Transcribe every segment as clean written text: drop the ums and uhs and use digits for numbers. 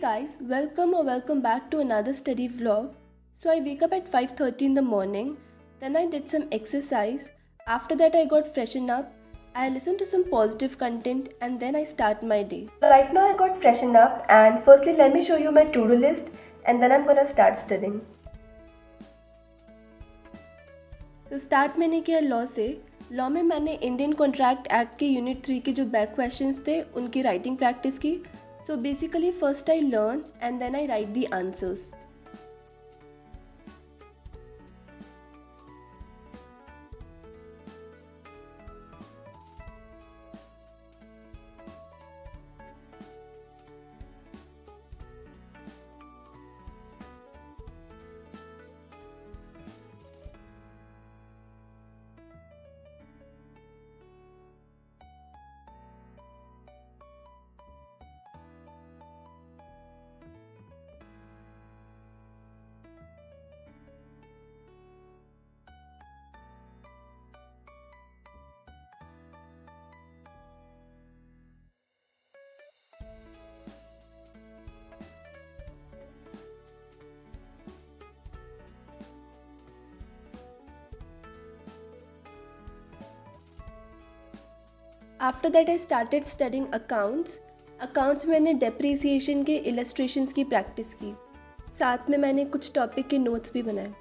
guys, welcome back to another study vlog. So I wake up at 5:30 in the morning, then I did some exercise. After that I got freshened up. I listened to some positive content and then I start my day. Right now I got freshened up and firstly let me show you my to-do list and then I'm gonna start studying. तो start मैंने किया law से. Law में मैंने Indian contract act के unit 3 के जो back questions थे उनकी राइटिंग प्रैक्टिस की. So basically first I learn and then I write the answers. After that I started studying accounts में मैंने डेप्रिसिएशन के इलस्ट्रेशंस की प्रैक्टिस की. साथ में मैंने कुछ टॉपिक के नोट्स भी बनाए.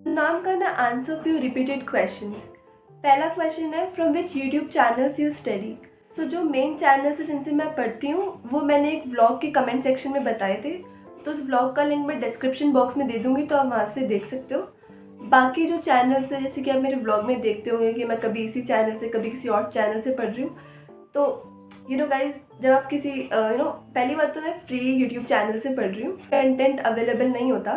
नाम का ना आंसर फ्यू रिपीटेड क्वेश्चंस. पहला क्वेश्चन है from which YouTube channels you study. So जो मेन चैनल्स है जिनसे मैं पढ़ती हूँ वो मैंने एक व्लॉग के कमेंट सेक्शन में बताए थे, तो उस व्लॉग का लिंक मैं डिस्क्रिप्शन बॉक्स में दे दूँगी तो आप वहाँ से देख सकते हो. बाकी जो चैनल्स है जैसे कि आप मेरे व्लॉग में देखते होंगे कि मैं कभी इसी चैनल से कभी किसी और चैनल से पढ़ रही हूँ. तो गाइज जब आप किसी पहली बात तो मैं फ्री यूट्यूब चैनल से पढ़ रही हूँ, कंटेंट अवेलेबल नहीं होता.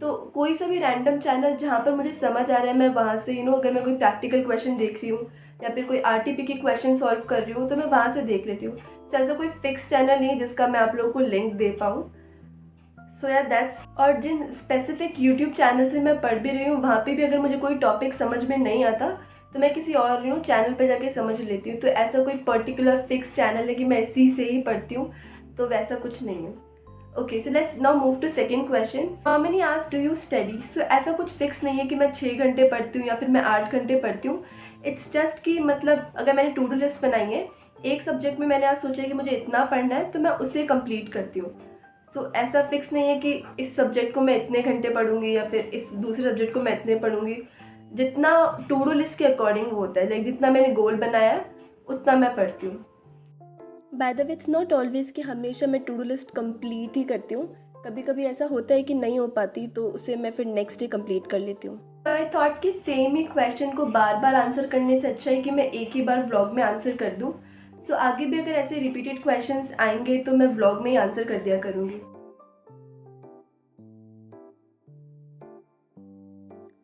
तो कोई सा भी रैंडम चैनल जहाँ पर मुझे समझ आ रहा है मैं वहाँ से अगर मैं कोई प्रैक्टिकल क्वेश्चन देख रही हूँ या फिर कोई आरटीपी के क्वेश्चन सॉल्व कर रही हूँ तो मैं वहाँ से देख लेती हूँ. सो ऐसा कोई फिक्स चैनल नहीं जिसका मैं आप लोगों को लिंक दे पाऊँ. सो यार दैट्स. और जिन स्पेसिफिक यूट्यूब चैनल से मैं पढ़ भी रही हूँ वहाँ पे भी अगर मुझे कोई टॉपिक समझ में नहीं आता तो मैं किसी और चैनल पे जाके समझ लेती हूँ. तो ऐसा कोई पर्टिकुलर फिक्स चैनल है कि मैं इसी से ही पढ़ती हूँ तो वैसा कुछ नहीं है. Okay, so let's now move to second question. How many hours do you study. So ऐसा कुछ फिक्स नहीं है कि मैं 6 घंटे पढ़ती हूँ या फिर मैं 8 घंटे पढ़ती हूँ. इट्स जस्ट कि मतलब अगर मैंने टू डू लिस्ट बनाई है एक सब्जेक्ट में मैंने आज सोचा है कि मुझे इतना पढ़ना है तो मैं उसे कंप्लीट करती हूँ. सो ऐसा फिक्स नहीं है कि इस सब्जेक्ट को मैं इतने घंटे पढ़ूंगी या फिर इस दूसरे सब्जेक्ट को मैं इतने पढ़ूंगी. जितना टू डू लिस्ट के अकॉर्डिंग होता है, लाइक जितना मैंने गोल बनाया है उतना मैं पढ़ती हूँ. By the way it's not always कि हमेशा मैं टू डू लिस्ट कंप्लीट ही करती हूँ. कभी कभी ऐसा होता है कि नहीं हो पाती तो उसे मैं फिर नेक्स्ट डे कंप्लीट कर लेती हूँ. आई थॉट कि सेम ही क्वेश्चन को बार बार आंसर करने से अच्छा है कि मैं एक ही बार व्लॉग में आंसर कर दूँ. सो आगे भी अगर ऐसे रिपीटेड क्वेश्चंस आएंगे तो मैं व्लॉग में ही आंसर कर दिया करूँगी.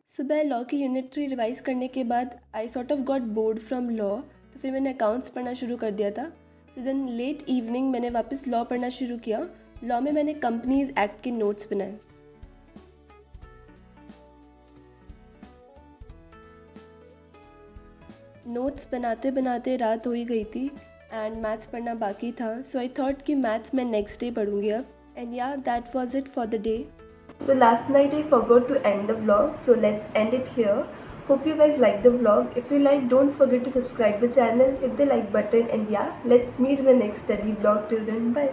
सुबह लॉ की यूनिट 3 रिवाइज करने के बाद I sort of got bored from law, तो फिर मैंने अकाउंट्स पढ़ना शुरू कर दिया था. तो देन लेट इवनिंग मैंने वापस लॉ पढ़ना शुरू किया. लॉ में मैंने कंपनीज एक्ट के नोट्स बनाए. नोट्स बनाते बनाते रात हो ही गई थी एंड मैथ्स पढ़ना बाकी था. सो आई थॉट कि मैथ्स मैं नेक्स्ट डे पढ़ूंगी अब. एंड या that was it for the day. So last night I forgot to end the vlog, so let's end it here. Hope you guys like the vlog. If you like, don't forget to subscribe the channel, hit the like button, and yeah, let's meet in the next study vlog. Till then, bye.